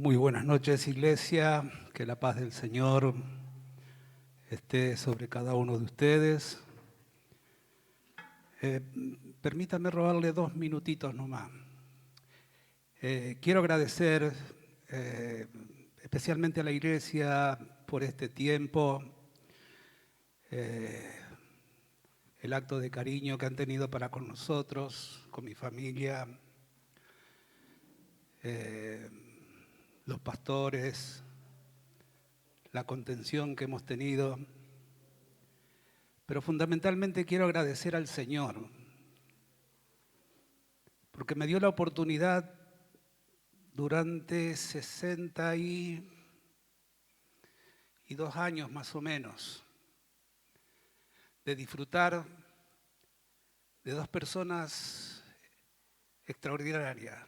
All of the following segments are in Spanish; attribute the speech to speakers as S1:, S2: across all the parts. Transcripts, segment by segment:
S1: Muy buenas noches, Iglesia. Que la paz del Señor esté sobre cada uno de ustedes. Permítame robarle 2 minutitos nomás. Quiero agradecer especialmente a la Iglesia por este tiempo, el acto de cariño que han tenido para con nosotros, con mi familia, los pastores, la contención que hemos tenido. Pero fundamentalmente quiero agradecer al Señor, porque me dio la oportunidad durante 62 años más o menos de disfrutar de 2 personas extraordinarias,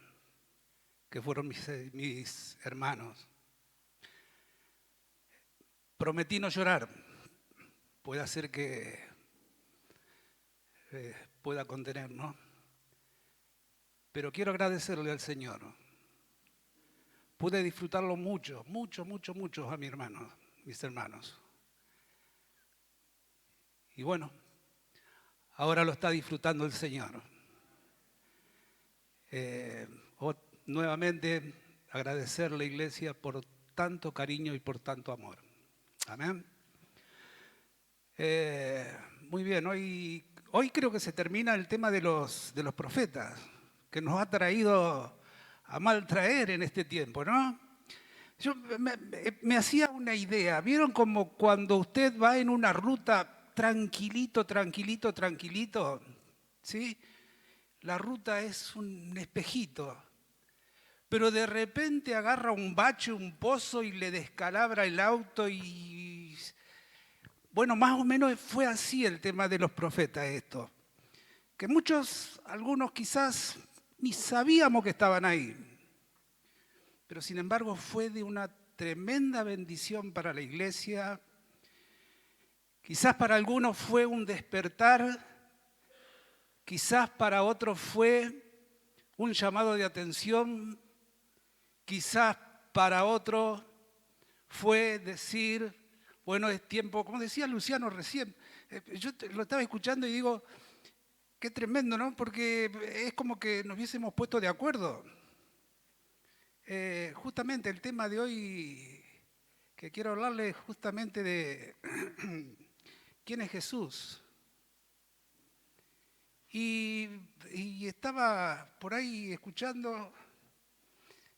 S1: que fueron mis hermanos. Prometí no llorar, puede ser que pueda contener, ¿no? Pero quiero agradecerle al Señor. Pude disfrutarlo mucho a mis hermanos. Y bueno, ahora lo está disfrutando el Señor. Nuevamente agradecerle, Iglesia, por tanto cariño y por tanto amor. Amén. Muy bien, hoy creo que se termina el tema de los profetas, que nos ha traído a mal traer en este tiempo, ¿no? Yo me hacía una idea. ¿Vieron como cuando usted va en una ruta tranquilito, ¿sí? La ruta es un espejito, pero de repente agarra un bache, un pozo y le descalabra el auto y... Bueno, más o menos fue así el tema de los profetas esto. Que algunos quizás ni sabíamos que estaban ahí. Pero sin embargo fue de una tremenda bendición para la Iglesia. Quizás para algunos fue un despertar, quizás para otros fue un llamado de atención, quizás para otros fue decir, bueno, es tiempo, como decía Luciano recién, yo lo estaba escuchando y digo, qué tremendo, ¿no? Porque es como que nos hubiésemos puesto de acuerdo. Justamente el tema de hoy, que quiero hablarle justamente de quién es Jesús. Y estaba por ahí escuchando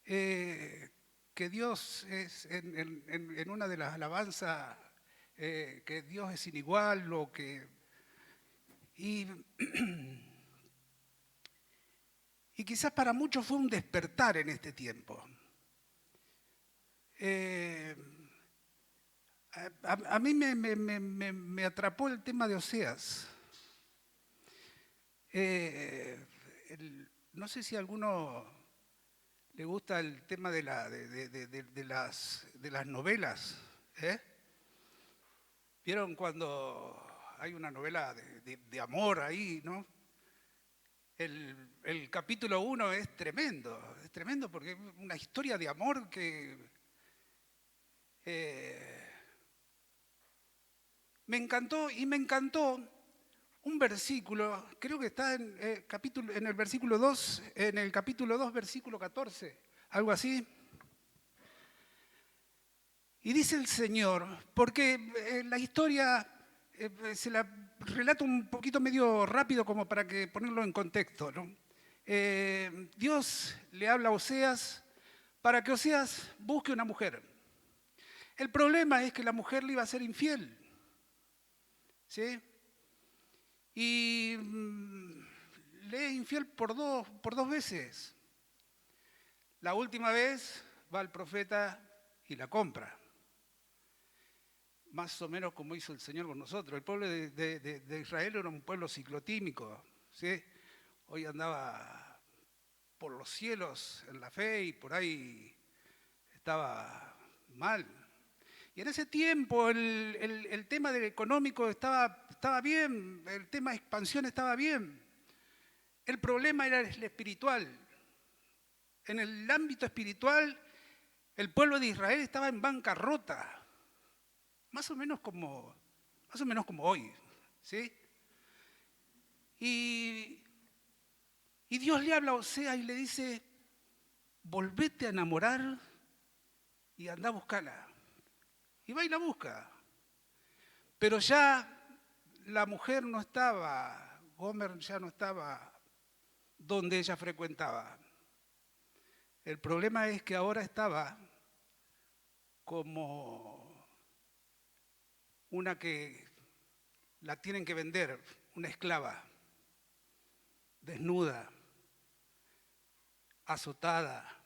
S1: que Dios es, en una de las alabanzas, que Dios es inigual, y quizás para muchos fue un despertar en este tiempo. A mí me atrapó el tema de Oseas. No sé si a alguno le gusta el tema de las novelas. ¿Vieron cuando hay una novela de amor ahí, no? El capítulo 1 es tremendo porque es una historia de amor que me encantó un versículo, creo que está en el versículo 2, en el capítulo 2, versículo 14, algo así. Y dice el Señor, porque la historia se la relato un poquito medio rápido como para que ponerlo en contexto, ¿no? Dios le habla a Oseas para que Oseas busque una mujer. El problema es que la mujer le iba a ser infiel, ¿sí? Y le es infiel por dos veces. La última vez va el profeta y la compra. Más o menos como hizo el Señor con nosotros. El pueblo de Israel era un pueblo ciclotímico, ¿sí? Hoy andaba por los cielos en la fe y por ahí estaba mal. Y en ese tiempo el tema del económico estaba bien, el tema de expansión estaba bien. El problema era el espiritual. En el ámbito espiritual El pueblo de Israel estaba en bancarrota, más o menos como hoy, ¿sí? Y Dios le habla a Osea y le dice, volvete a enamorar y anda a buscarla. Y va y la busca. Pero ya la mujer no estaba, Gomer ya no estaba donde ella frecuentaba. El problema es que ahora estaba como una que la tienen que vender, una esclava, desnuda, azotada,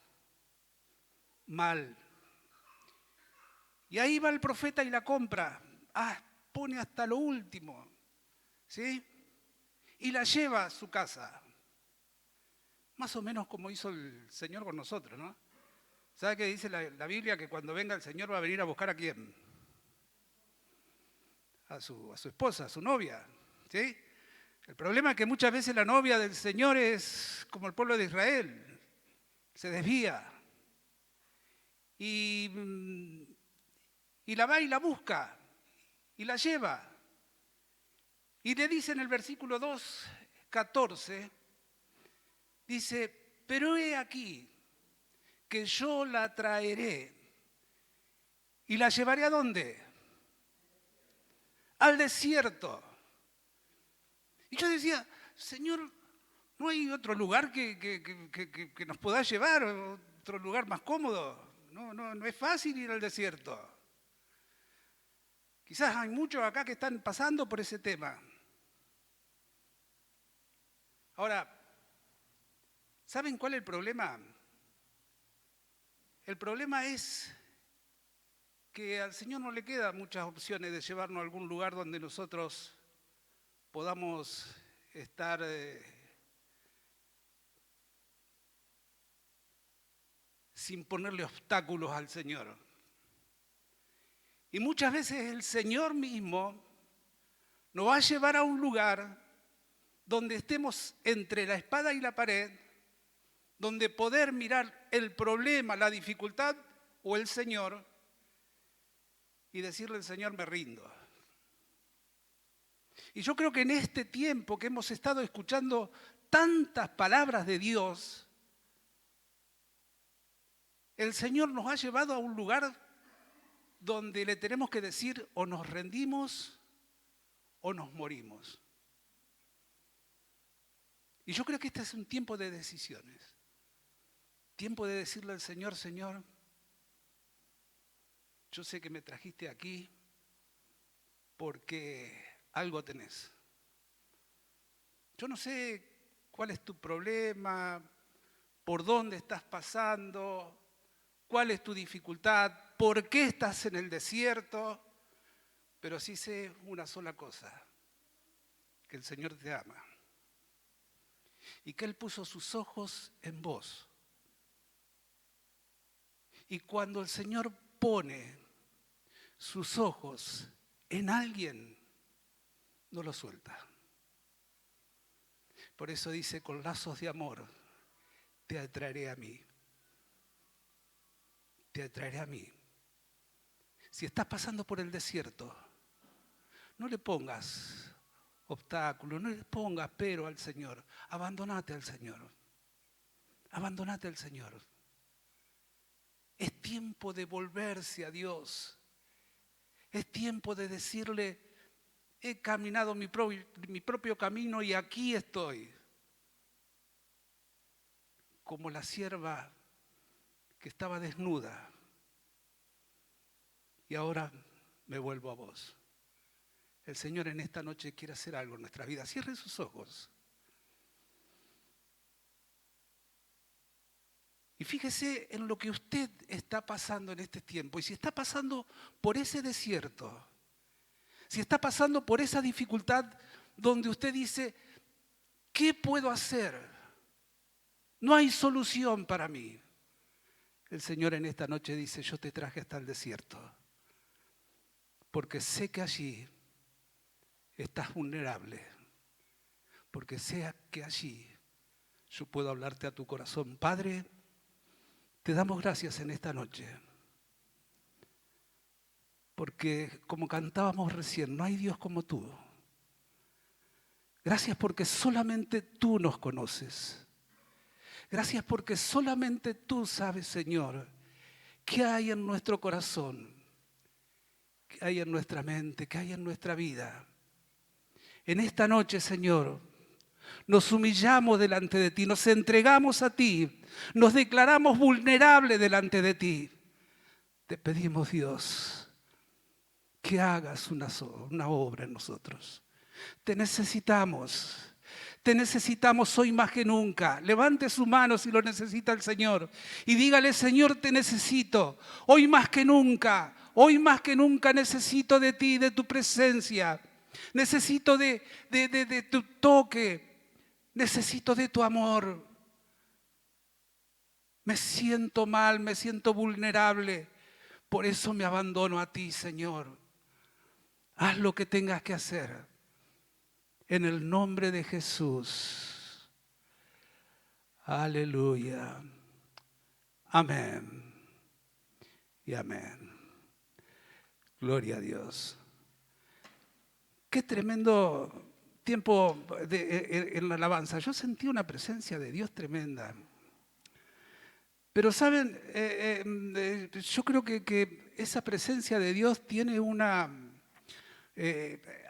S1: mal. Y ahí va el profeta y la compra. Pone hasta lo último, ¿sí? Y la lleva a su casa. Más o menos como hizo el Señor con nosotros, ¿no? ¿Sabe qué dice la Biblia? Que cuando venga el Señor va a venir a buscar ¿a quién? A su esposa, a su novia, ¿sí? El problema es que muchas veces la novia del Señor es como el pueblo de Israel, se desvía. Y la va y la busca, y la lleva. Y le dice en el versículo 2, 14, dice, pero he aquí que yo la traeré y la llevaré ¿a dónde? Al desierto. Y yo decía, Señor, ¿no hay otro lugar que nos pueda llevar? ¿Otro lugar más cómodo? No es fácil ir al desierto. Quizás hay muchos acá que están pasando por ese tema. Ahora, ¿saben cuál es el problema? El problema es que al Señor no le quedan muchas opciones de llevarnos a algún lugar donde nosotros podamos estar sin ponerle obstáculos al Señor. Y muchas veces el Señor mismo nos va a llevar a un lugar donde estemos entre la espada y la pared, donde poder mirar el problema, la dificultad o el Señor y decirle al Señor, me rindo. Y yo creo que en este tiempo que hemos estado escuchando tantas palabras de Dios, el Señor nos ha llevado a un lugar donde le tenemos que decir o nos rendimos o nos morimos. Y yo creo que este es un tiempo de decisiones. Tiempo de decirle al Señor, Señor, yo sé que me trajiste aquí porque algo tenés. Yo no sé cuál es tu problema, por dónde estás pasando, cuál es tu dificultad, por qué estás en el desierto, pero sí sé una sola cosa, que el Señor te ama y que Él puso sus ojos en vos. Y cuando el Señor pone sus ojos en alguien, no lo suelta. Por eso dice, con lazos de amor te atraeré a mí. Te atraeré a mí. Si estás pasando por el desierto, no le pongas obstáculos, no le pongas pero al Señor. Abandonate al Señor. Abandonate al Señor. Es tiempo de volverse a Dios. Es tiempo de decirle, he caminado mi propio camino y aquí estoy. Como la sierva que estaba desnuda y ahora me vuelvo a vos. El Señor en esta noche quiere hacer algo en nuestra vida. Cierre sus ojos. Y fíjese en lo que usted está pasando en este tiempo. Y si está pasando por ese desierto, si está pasando por esa dificultad donde usted dice, ¿qué puedo hacer? No hay solución para mí. El Señor en esta noche dice, yo te traje hasta el desierto, porque sé que allí estás vulnerable, porque sé que allí yo puedo hablarte a tu corazón. Padre, Te damos gracias en esta noche, porque como cantábamos recién, no hay Dios como tú. Gracias porque solamente tú nos conoces. Gracias porque solamente tú sabes, Señor, qué hay en nuestro corazón, qué hay en nuestra mente, qué hay en nuestra vida. En esta noche, Señor, nos humillamos delante de ti, nos entregamos a ti, nos declaramos vulnerables delante de ti. Te pedimos, Dios, que hagas una obra en nosotros. Te necesitamos hoy más que nunca. Levante su mano si lo necesita el Señor y dígale, Señor, te necesito. Hoy más que nunca necesito de ti, de tu presencia. Necesito de tu toque. Necesito de tu amor. Me siento mal, me siento vulnerable. Por eso me abandono a ti, Señor. Haz lo que tengas que hacer. En el nombre de Jesús. Aleluya. Amén. Y amén. Gloria a Dios. Qué tremendo tiempo en la alabanza. Yo sentí una presencia de Dios tremenda. Pero saben, yo creo que esa presencia de Dios tiene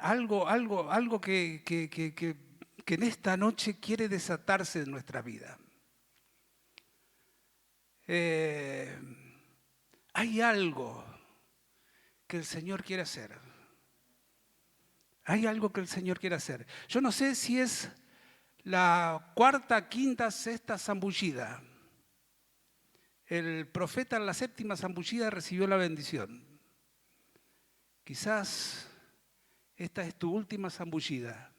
S1: algo que en esta noche quiere desatarse en nuestra vida. Hay algo que el Señor quiere hacer. Hay algo que el Señor quiere hacer. Yo no sé si es la cuarta, quinta, sexta zambullida. El profeta en la séptima zambullida recibió la bendición. Quizás esta es tu última zambullida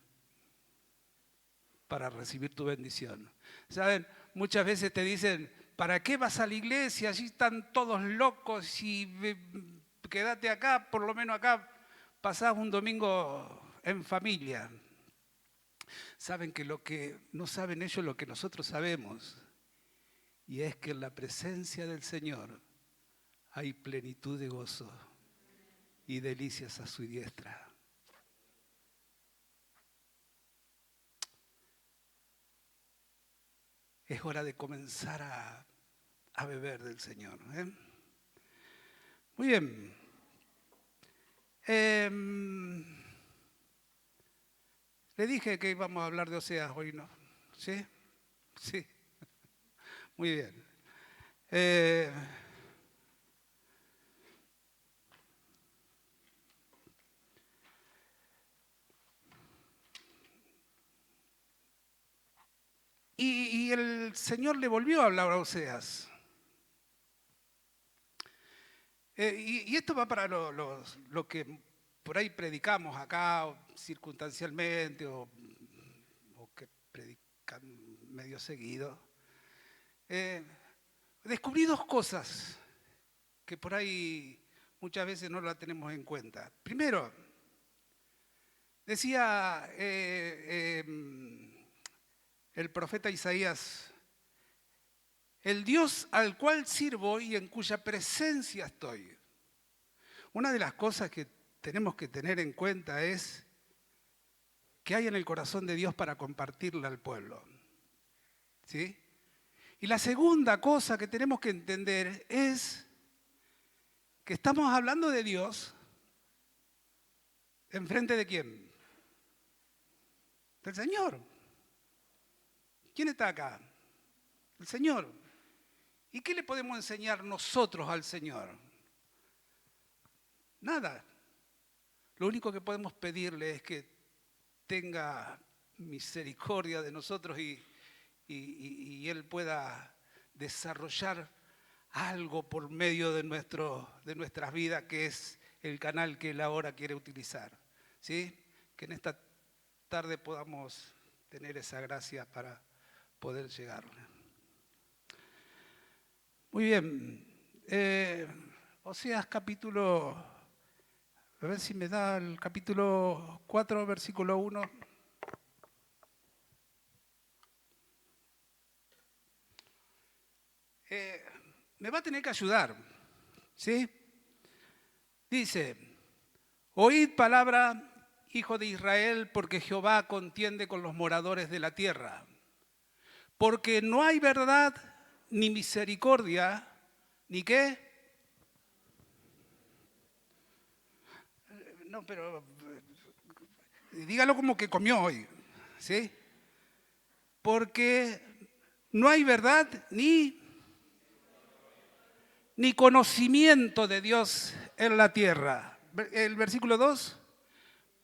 S1: para recibir tu bendición. ¿Saben? Muchas veces te dicen, ¿para qué vas a la iglesia? Allí están todos locos y quédate acá, por lo menos acá pasás un domingo en familia. Saben que lo que no saben ellos lo que nosotros sabemos. Y es que en la presencia del Señor hay plenitud de gozo y delicias a su diestra. Es hora de comenzar a beber del Señor. Muy bien. Le dije que íbamos a hablar de Oseas hoy, ¿no? ¿Sí? Sí. Muy bien. Y el Señor le volvió a hablar a Oseas. Y esto va para lo que por ahí predicamos acá circunstancialmente o que predican medio seguido. Descubrí dos cosas que por ahí muchas veces no las tenemos en cuenta. Primero, decía el profeta Isaías, el Dios al cual sirvo y en cuya presencia estoy. Una de las cosas que tenemos que tener en cuenta es qué hay en el corazón de Dios para compartirle al pueblo. ¿Sí? Y la segunda cosa que tenemos que entender es que estamos hablando de Dios ¿enfrente de quién? Del Señor. ¿Quién está acá? El Señor. ¿Y qué le podemos enseñar nosotros al Señor? Nada. Lo único que podemos pedirle es que tenga misericordia de nosotros y Él pueda desarrollar algo por medio de nuestras vidas, que es el canal que Él ahora quiere utilizar. ¿Sí? Que en esta tarde podamos tener esa gracia para poder llegar. Muy bien. Oseas capítulo, a ver si me da el capítulo 4, versículo 1. me va a tener que ayudar, ¿sí? Dice, oíd palabra, hijo de Israel, porque Jehová contiende con los moradores de la tierra. Porque no hay verdad ni misericordia, ¿ni qué? No, pero dígalo como que comió hoy, ¿sí? Porque no hay verdad ni conocimiento de Dios en la tierra. El versículo 2,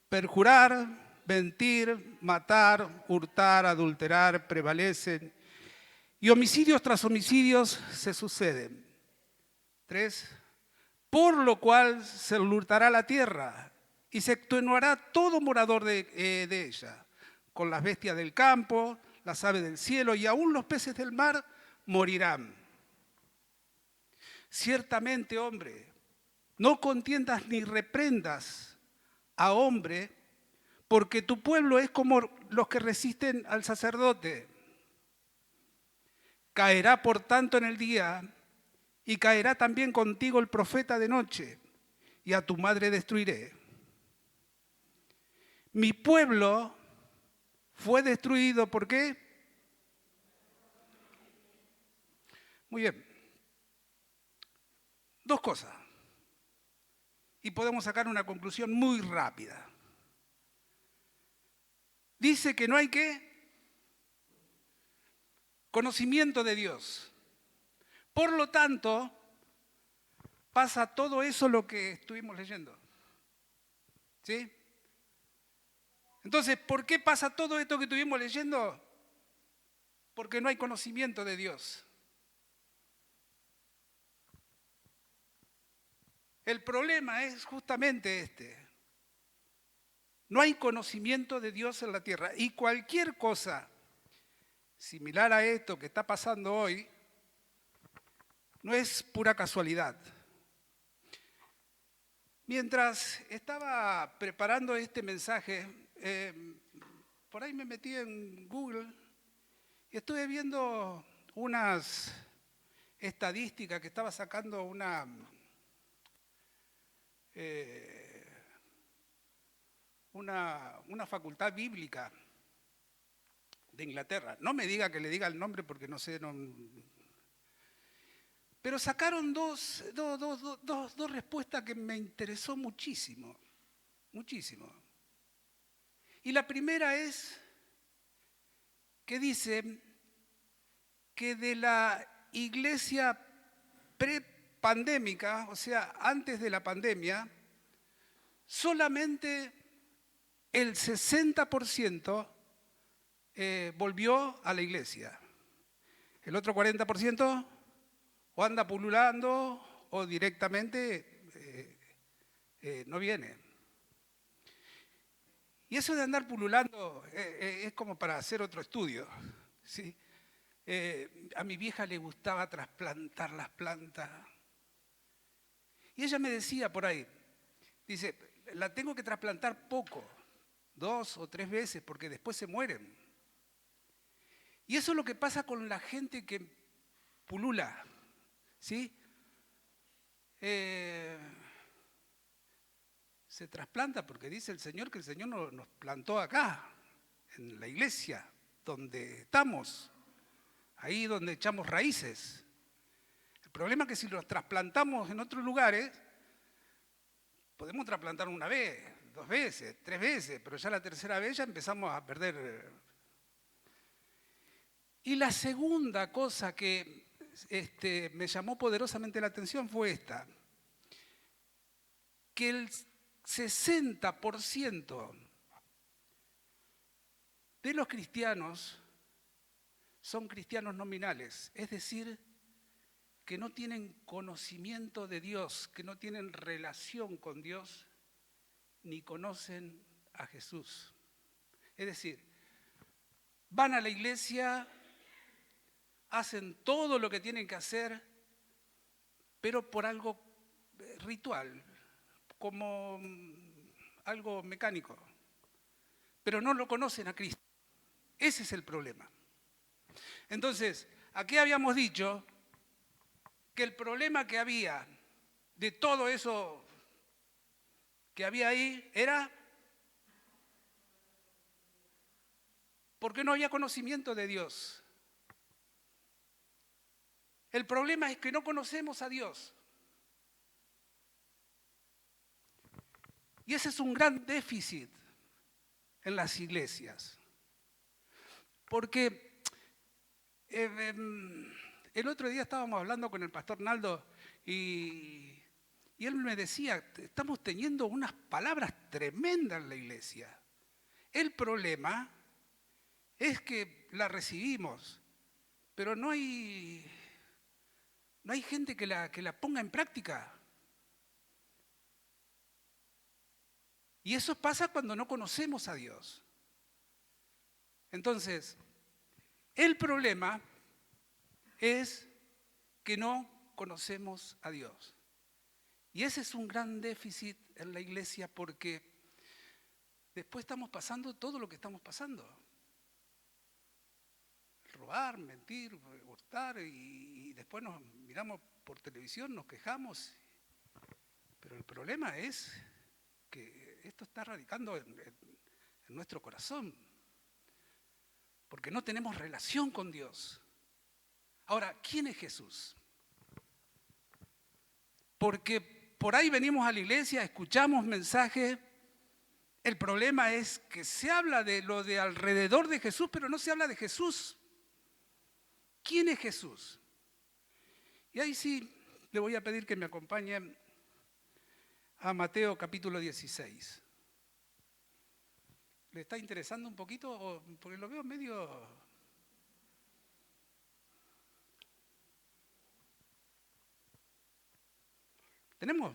S1: perjurar, mentir, matar, hurtar, adulterar, prevalecen. Y homicidios tras homicidios se suceden. 3, por lo cual se hurtará la tierra y se extenuará todo morador de ella, con las bestias del campo, las aves del cielo y aún los peces del mar morirán. Ciertamente, hombre, no contiendas ni reprendas a hombre, porque tu pueblo es como los que resisten al sacerdote. Caerá por tanto en el día, y caerá también contigo el profeta de noche, y a tu madre destruiré. Mi pueblo fue destruido, ¿por qué? Muy bien. Dos cosas. Y podemos sacar una conclusión muy rápida. Dice que no hay ¿qué? Conocimiento de Dios. Por lo tanto, pasa todo eso lo que estuvimos leyendo. ¿Sí? Entonces, ¿por qué pasa todo esto que estuvimos leyendo? Porque no hay conocimiento de Dios. El problema es justamente este. No hay conocimiento de Dios en la tierra. Y cualquier cosa similar a esto que está pasando hoy no es pura casualidad. Mientras estaba preparando este mensaje, por ahí me metí en Google y estuve viendo unas estadísticas que estaba sacando una facultad bíblica de Inglaterra. No me diga que le diga el nombre porque no sé. Pero sacaron dos respuestas que me interesó muchísimo, muchísimo. Y la primera es que dice que de la iglesia prepandémica, o sea, antes de la pandemia, solamente el 60% volvió a la iglesia. El otro 40% o anda pululando o directamente no viene. Y eso de andar pululando es como para hacer otro estudio, ¿sí? A mi vieja le gustaba trasplantar las plantas. Y ella me decía por ahí, dice, la tengo que trasplantar poco, 2 o 3 veces, porque después se mueren. Y eso es lo que pasa con la gente que pulula, ¿sí? Se trasplanta porque dice el Señor que el Señor nos plantó acá, en la iglesia, donde estamos, ahí donde echamos raíces. El problema es que si los trasplantamos en otros lugares, podemos trasplantar una vez, 2 veces, 3 veces, pero ya la tercera vez ya empezamos a perder. Y la segunda cosa que me llamó poderosamente la atención fue esta, que el 60% de los cristianos son cristianos nominales, es decir, que no tienen conocimiento de Dios, que no tienen relación con Dios, ni conocen a Jesús. Es decir, van a la iglesia, hacen todo lo que tienen que hacer, pero por algo ritual, como algo mecánico, pero no lo conocen a Cristo. Ese es el problema. Entonces, aquí habíamos dicho que el problema que había de todo eso que había ahí era porque no había conocimiento de Dios. El problema es que no conocemos a Dios. Y ese es un gran déficit en las iglesias. Porque el otro día estábamos hablando con el pastor Naldo y él me decía, estamos teniendo unas palabras tremendas en la iglesia. El problema es que la recibimos, pero no hay gente que la ponga en práctica. Y eso pasa cuando no conocemos a Dios. Entonces, el problema es que no conocemos a Dios. Y ese es un gran déficit en la iglesia porque después estamos pasando todo lo que estamos pasando. Robar, mentir, hurtar y después nos miramos por televisión, nos quejamos. Pero el problema es que esto está radicando en nuestro corazón, porque no tenemos relación con Dios. Ahora, ¿quién es Jesús? Porque por ahí venimos a la iglesia, escuchamos mensajes, el problema es que se habla de lo de alrededor de Jesús, pero no se habla de Jesús. ¿Quién es Jesús? Y ahí sí le voy a pedir que me acompañen a Mateo capítulo 16. ¿Le está interesando un poquito? Porque lo veo medio... ¿Tenemos?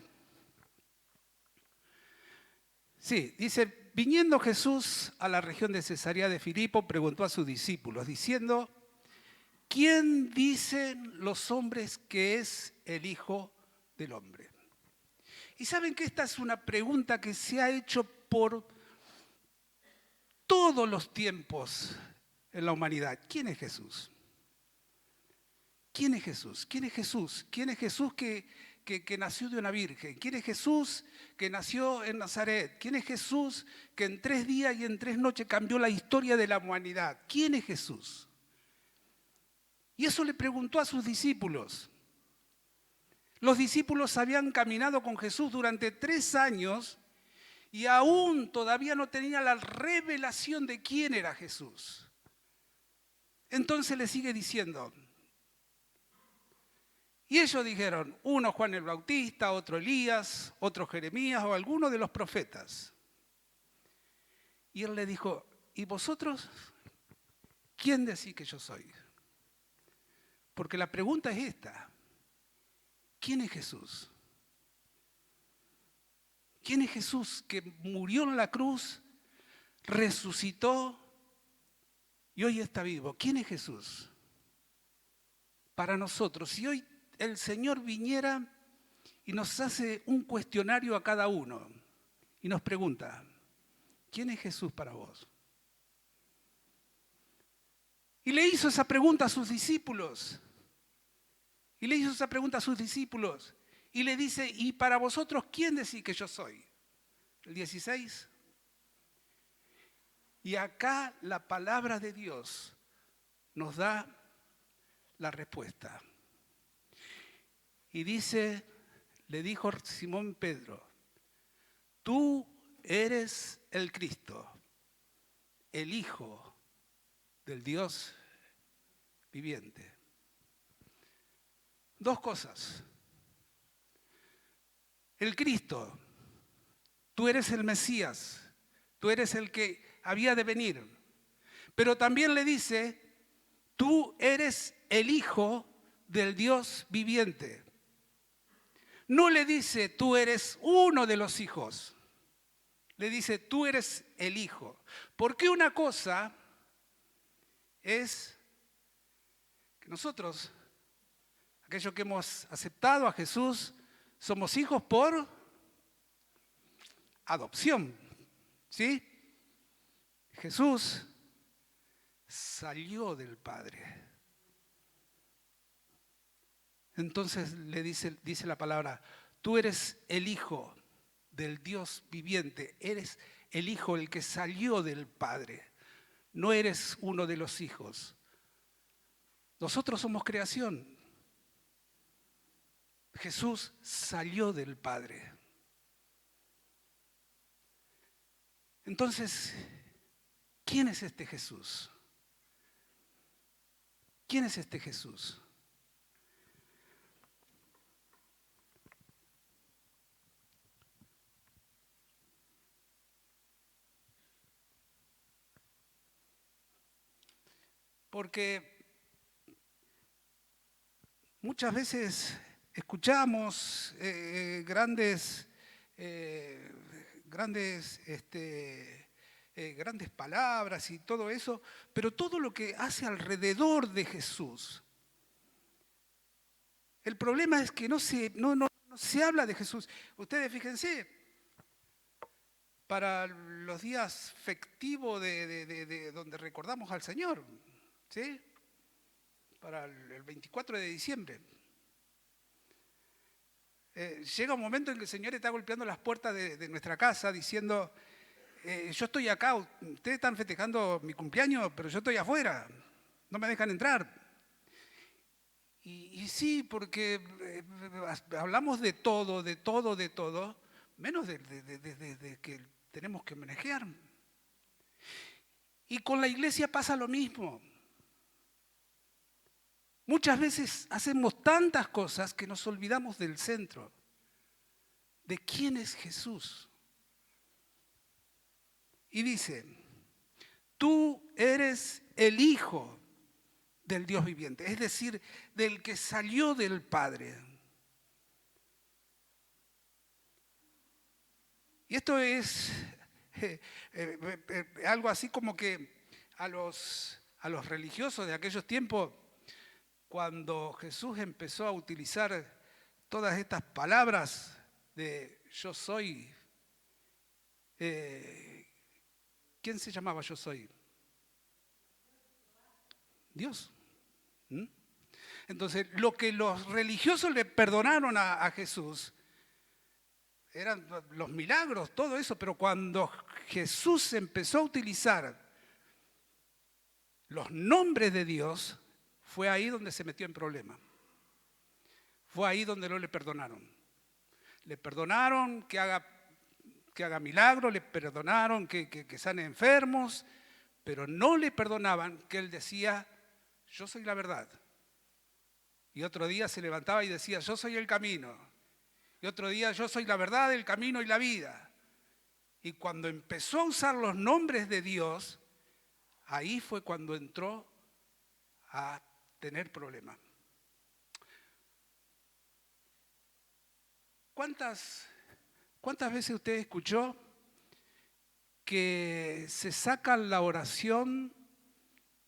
S1: Sí, dice, viniendo Jesús a la región de Cesarea de Filipo, preguntó a sus discípulos, diciendo, ¿quién dicen los hombres que es el Hijo del Hombre? Y saben que esta es una pregunta que se ha hecho por todos los tiempos en la humanidad. ¿Quién es Jesús? ¿Quién es Jesús? ¿Quién es Jesús? ¿Quién es Jesús que nació de una virgen? ¿Quién es Jesús que nació en Nazaret? ¿Quién es Jesús que en 3 días y en 3 noches cambió la historia de la humanidad? ¿Quién es Jesús? Y eso le preguntó a sus discípulos. Los discípulos habían caminado con Jesús durante 3 años y aún todavía no tenían la revelación de quién era Jesús. Entonces le sigue diciendo, y ellos dijeron, uno Juan el Bautista, otro Elías, otro Jeremías o alguno de los profetas. Y él le dijo, ¿y vosotros quién decís que yo soy? Porque la pregunta es esta, ¿quién es Jesús? ¿Quién es Jesús que murió en la cruz, resucitó y hoy está vivo? ¿Quién es Jesús? Para nosotros, si hoy el Señor viniera y nos hace un cuestionario a cada uno y nos pregunta, ¿quién es Jesús para vos? Y le hizo esa pregunta a sus discípulos. Y le dice, ¿y para vosotros quién decís que yo soy? El 16. Y acá la palabra de Dios nos da la respuesta. Y dice, le dijo Simón Pedro, tú eres el Cristo, el Hijo del Dios viviente. 2 cosas. El Cristo, tú eres el Mesías, tú eres el que había de venir. Pero también le dice, tú eres el Hijo del Dios viviente. No le dice, tú eres uno de los hijos. Le dice, tú eres el Hijo. Porque una cosa es que nosotros, aquellos que hemos aceptado a Jesús, somos hijos por adopción, ¿sí? Jesús salió del Padre. Entonces le dice la palabra, tú eres el Hijo del Dios viviente, eres el Hijo, el que salió del Padre, no eres uno de los hijos. Nosotros somos creación. Jesús salió del Padre. Entonces, ¿quién es este Jesús? ¿Quién es este Jesús? Porque muchas veces escuchamos grandes palabras y todo eso, pero todo lo que hace alrededor de Jesús. El problema es que no se habla de Jesús. Ustedes fíjense, para los días festivos de donde recordamos al Señor, ¿sí? Para el 24 de diciembre. Llega un momento en que el Señor está golpeando las puertas de nuestra casa diciendo, yo estoy acá, ustedes están festejando mi cumpleaños, pero yo estoy afuera, no me dejan entrar. Y sí, porque hablamos de todo, menos de que tenemos que manejar. Y con la iglesia pasa lo mismo. Muchas veces hacemos tantas cosas que nos olvidamos del centro, de quién es Jesús. Y dice, tú eres el Hijo del Dios viviente, es decir, del que salió del Padre. Y esto es algo así como que a los religiosos de aquellos tiempos, cuando Jesús empezó a utilizar todas estas palabras de yo soy, ¿quién se llamaba yo soy? Dios. Entonces, lo que los religiosos le perdonaron a Jesús eran los milagros, todo eso, pero cuando Jesús empezó a utilizar los nombres de Dios, fue ahí donde se metió en problema. Fue ahí donde no le perdonaron. Le perdonaron que haga milagros, le perdonaron que sane enfermos, pero no le perdonaban que él decía, yo soy la verdad. Y otro día se levantaba y decía, yo soy el camino. Y otro día, yo soy la verdad, el camino y la vida. Y cuando empezó a usar los nombres de Dios, ahí fue cuando entró a tener problemas. ¿Cuántas veces usted escuchó que se saca la oración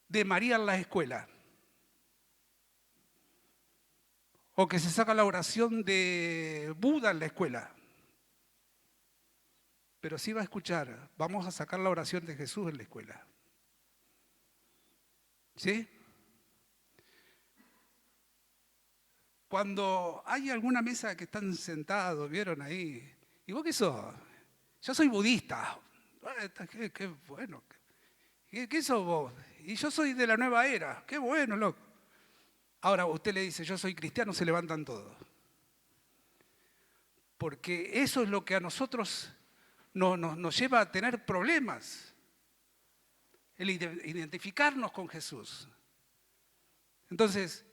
S1: de María en la escuela? O que se saca la oración de Buda en la escuela. Pero sí va a escuchar, vamos a sacar la oración de Jesús en la escuela. ¿Sí? Cuando hay alguna mesa que están sentados, ¿vieron ahí? ¿Y vos qué sos? Yo soy budista. Qué bueno. ¿Qué sos vos? Y yo soy de la nueva era. Qué bueno, loco. Ahora usted le dice, yo soy cristiano, se levantan todos. Porque eso es lo que a nosotros nos lleva a tener problemas. El identificarnos con Jesús. Entonces,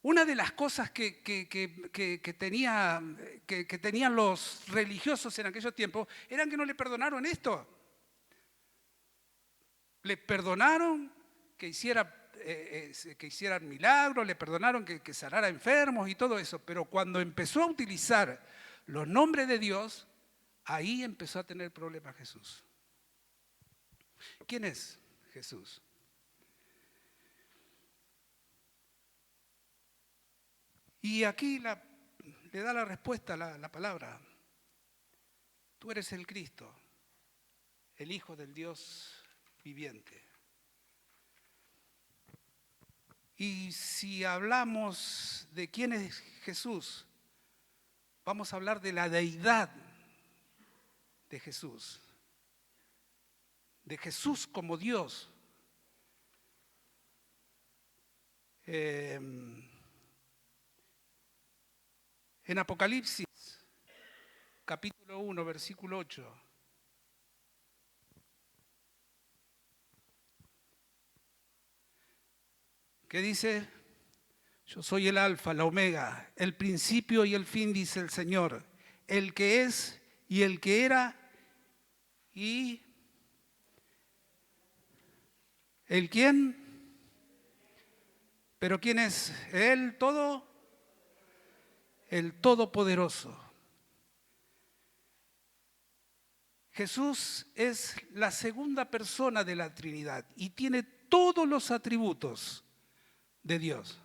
S1: una de las cosas que tenían los religiosos en aquellos tiempos eran que no le perdonaron esto. Le perdonaron que hicieran milagros, le perdonaron que sanara enfermos y todo eso, pero cuando empezó a utilizar los nombres de Dios, ahí empezó a tener problemas Jesús. ¿Quién es Jesús? Y aquí le da la respuesta la palabra. Tú eres el Cristo, el Hijo del Dios viviente. Y si hablamos de quién es Jesús, vamos a hablar de la deidad de Jesús como Dios. En Apocalipsis, capítulo 1, versículo 8. ¿Qué dice? Yo soy el alfa, la omega, el principio y el fin, dice el Señor, el que es y el que era y el quién. ¿Pero quién es? Él todo, el todopoderoso. Jesús es la segunda persona de la Trinidad y tiene todos los atributos de Dios.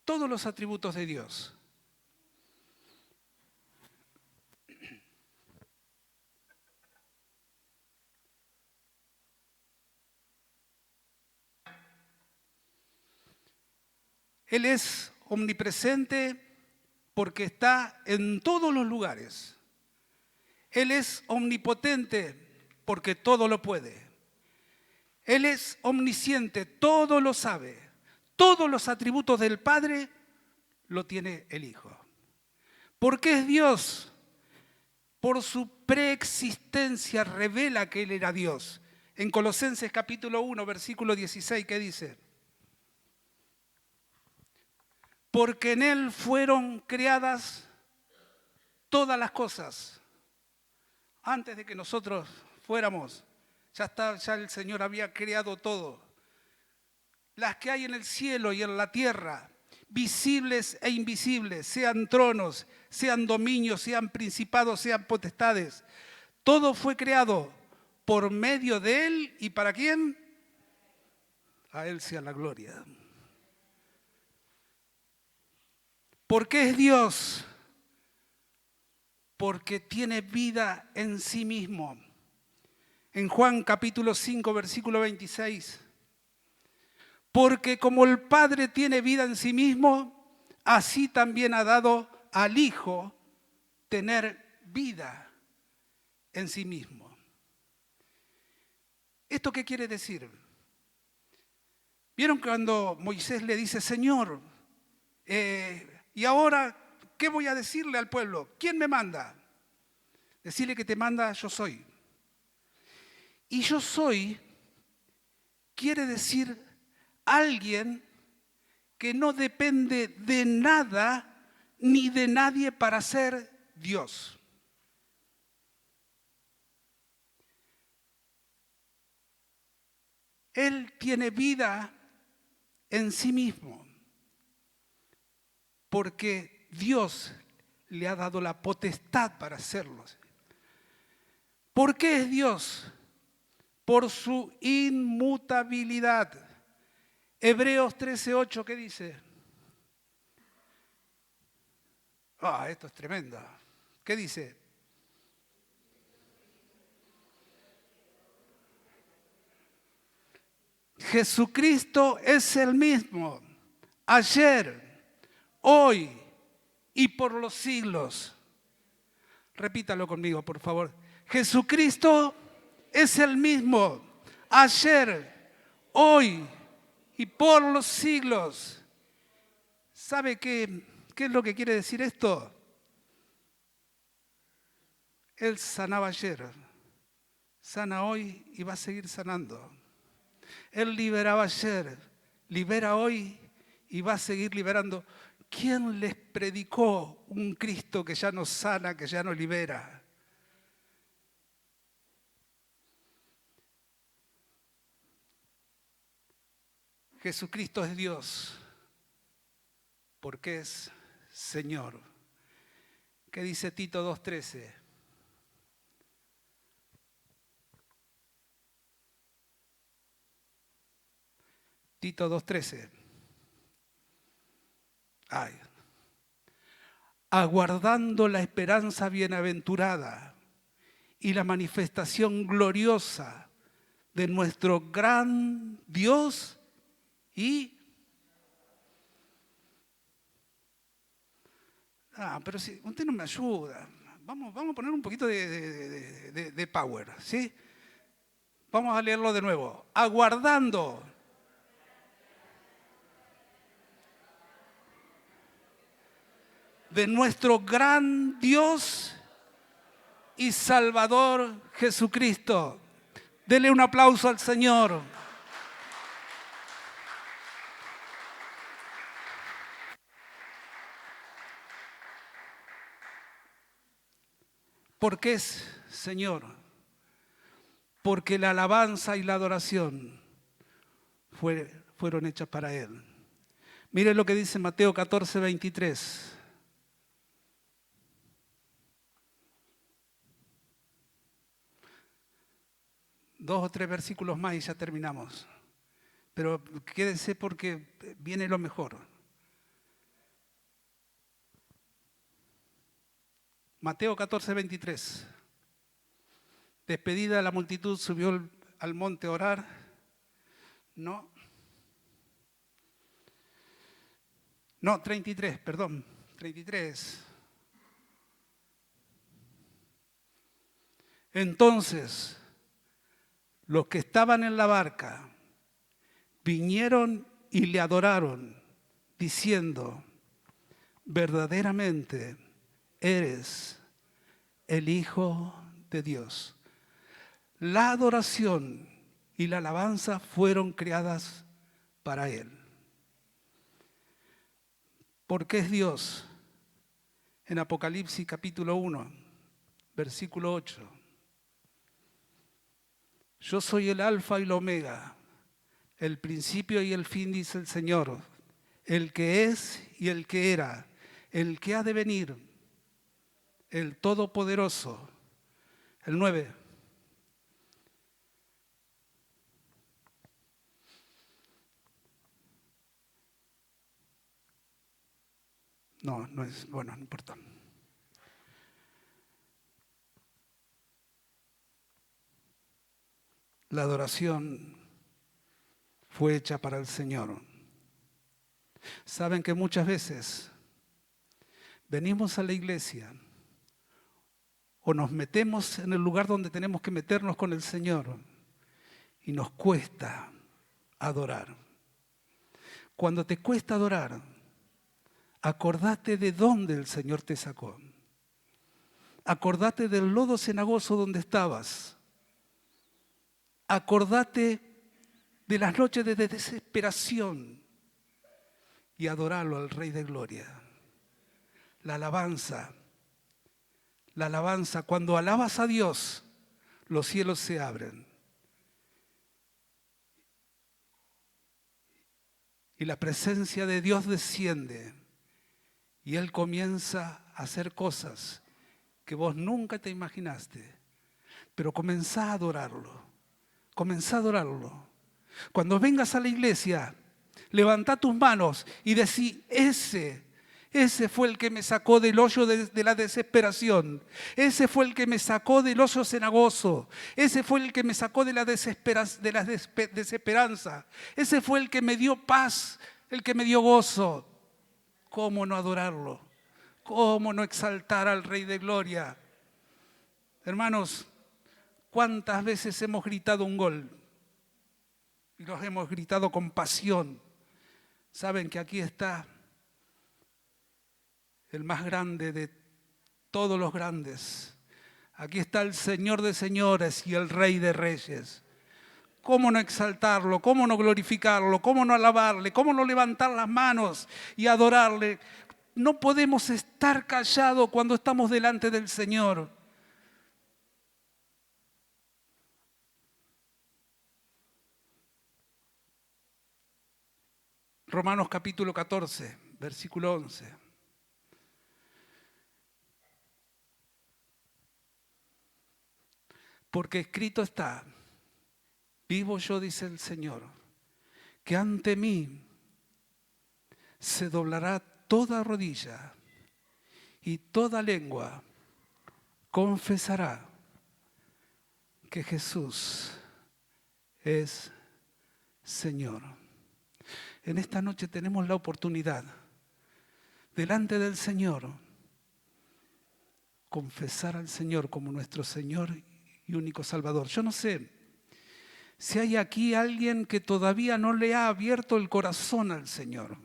S1: Todos los atributos de Dios. Él es omnipresente porque está en todos los lugares. Él es omnipotente porque todo lo puede. Él es omnisciente, todo lo sabe. Todos los atributos del Padre lo tiene el Hijo. ¿Por qué es Dios? Por su preexistencia revela que Él era Dios. En Colosenses capítulo 1, versículo 16, ¿qué dice? Porque en Él fueron creadas todas las cosas. Antes de que nosotros fuéramos, ya el Señor había creado todo. Las que hay en el cielo y en la tierra, visibles e invisibles, sean tronos, sean dominios, sean principados, sean potestades. Todo fue creado por medio de Él. ¿Y para quién? A Él sea la gloria. ¿Por qué es Dios? Porque tiene vida en sí mismo. En Juan capítulo 5, versículo 26. Porque como el Padre tiene vida en sí mismo, así también ha dado al Hijo tener vida en sí mismo. ¿Esto qué quiere decir? ¿Vieron cuando Moisés le dice, Señor, y ahora, ¿qué voy a decirle al pueblo? ¿Quién me manda? Decirle que te manda yo soy. Y yo soy quiere decir alguien que no depende de nada ni de nadie para ser Dios. Él tiene vida en sí mismo porque Dios le ha dado la potestad para hacerlo. ¿Por qué es Dios? Por su inmutabilidad. Hebreos 13:8, ¿qué dice? Esto es tremendo. ¿Qué dice? Jesucristo es el mismo, ayer, hoy y por los siglos. Repítalo conmigo, por favor. Jesucristo es el mismo, ayer, hoy y por los siglos. ¿Sabe qué es lo que quiere decir esto? Él sanaba ayer, sana hoy y va a seguir sanando. Él liberaba ayer, libera hoy y va a seguir liberando. ¿Quién les predicó un Cristo que ya nos sana, que ya nos libera? Jesucristo es Dios, porque es Señor. ¿Qué dice Tito 2:13? Tito 2:13. Aguardando la esperanza bienaventurada y la manifestación gloriosa de nuestro gran Dios Pero si usted no me ayuda. Vamos a poner un poquito de power, ¿sí? Vamos a leerlo de nuevo. Aguardando de nuestro gran Dios y Salvador Jesucristo. Dele un aplauso al Señor. ¿Por qué es Señor? Porque la alabanza y la adoración fueron hechas para Él. Mire lo que dice Mateo 14, 23. Dos o tres versículos más y ya terminamos. Pero quédense porque viene lo mejor. Mateo 14, 23. Despedida la multitud, subió al monte a orar. No, 33, perdón. 33. Entonces, los que estaban en la barca vinieron y le adoraron, diciendo, verdaderamente eres el Hijo de Dios. La adoración y la alabanza fueron creadas para Él. Porque es Dios. En Apocalipsis capítulo 1, versículo 8. Yo soy el alfa y el omega, el principio y el fin, dice el Señor, el que es y el que era, el que ha de venir, el Todopoderoso. El 9. No es, bueno, no importa. La adoración fue hecha para el Señor. Saben que muchas veces venimos a la iglesia o nos metemos en el lugar donde tenemos que meternos con el Señor y nos cuesta adorar. Cuando te cuesta adorar, acordate de dónde el Señor te sacó. Acordate del lodo cenagoso donde estabas. Acordate de las noches de desesperación y adorarlo al Rey de Gloria. La alabanza, cuando alabas a Dios, los cielos se abren. Y la presencia de Dios desciende y Él comienza a hacer cosas que vos nunca te imaginaste. Pero comenzá a adorarlo. Comenzá a adorarlo. Cuando vengas a la iglesia, levantá tus manos y decí, ese fue el que me sacó del hoyo de la desesperación. Ese fue el que me sacó del hoyo cenagoso. Ese fue el que me sacó de la desesperanza. Ese fue el que me dio paz, el que me dio gozo. ¿Cómo no adorarlo? ¿Cómo no exaltar al Rey de Gloria? Hermanos, ¿cuántas veces hemos gritado un gol? Y los hemos gritado con pasión. Saben que aquí está el más grande de todos los grandes. Aquí está el Señor de señores y el Rey de reyes. ¿Cómo no exaltarlo? ¿Cómo no glorificarlo? ¿Cómo no alabarle? ¿Cómo no levantar las manos y adorarle? No podemos estar callados cuando estamos delante del Señor. Romanos capítulo 14, versículo 11. Porque escrito está, vivo yo, dice el Señor, que ante mí se doblará toda rodilla y toda lengua confesará que Jesús es Señor. En esta noche tenemos la oportunidad, delante del Señor, confesar al Señor como nuestro Señor y único Salvador. Yo no sé si hay aquí alguien que todavía no le ha abierto el corazón al Señor.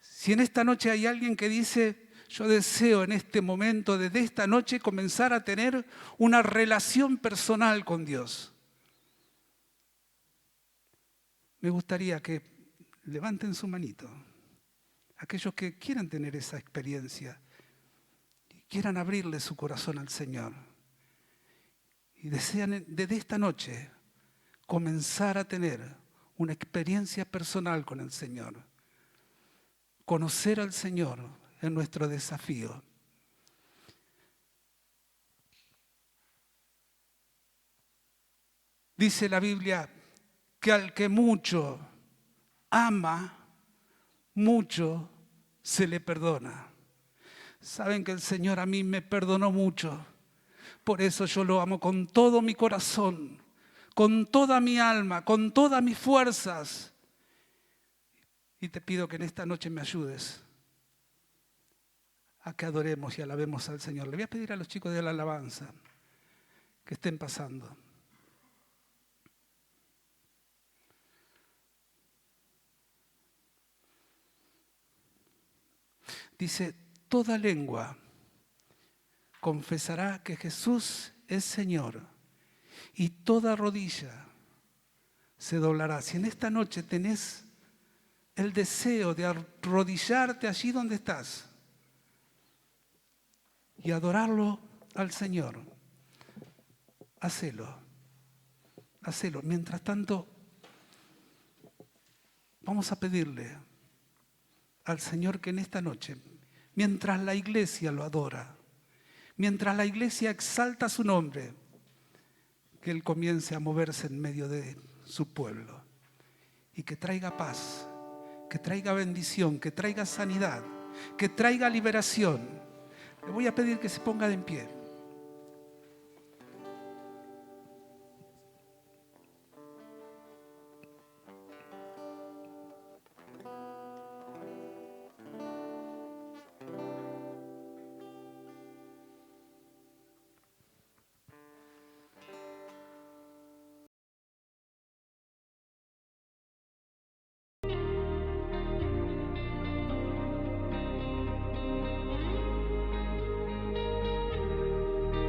S1: Si en esta noche hay alguien que dice, yo deseo en este momento, desde esta noche, comenzar a tener una relación personal con Dios. Me gustaría que levanten su manito, aquellos que quieran tener esa experiencia y quieran abrirle su corazón al Señor. Y desean desde esta noche comenzar a tener una experiencia personal con el Señor. Conocer al Señor es nuestro desafío. Dice la Biblia que al que mucho ama, mucho se le perdona. Saben que el Señor a mí me perdonó mucho. Por eso yo lo amo con todo mi corazón, con toda mi alma, con todas mis fuerzas. Y te pido que en esta noche me ayudes a que adoremos y alabemos al Señor. Le voy a pedir a los chicos de la alabanza que estén pasando. Dice, toda lengua confesará que Jesús es Señor y toda rodilla se doblará. Si en esta noche tenés el deseo de arrodillarte allí donde estás y adorarlo al Señor, hacelo. Mientras tanto, vamos a pedirle al Señor que en esta noche, mientras la iglesia lo adora, mientras la iglesia exalta su nombre, que Él comience a moverse en medio de su pueblo y que traiga paz, que traiga bendición, que traiga sanidad, que traiga liberación. Le voy a pedir que se ponga de en pie.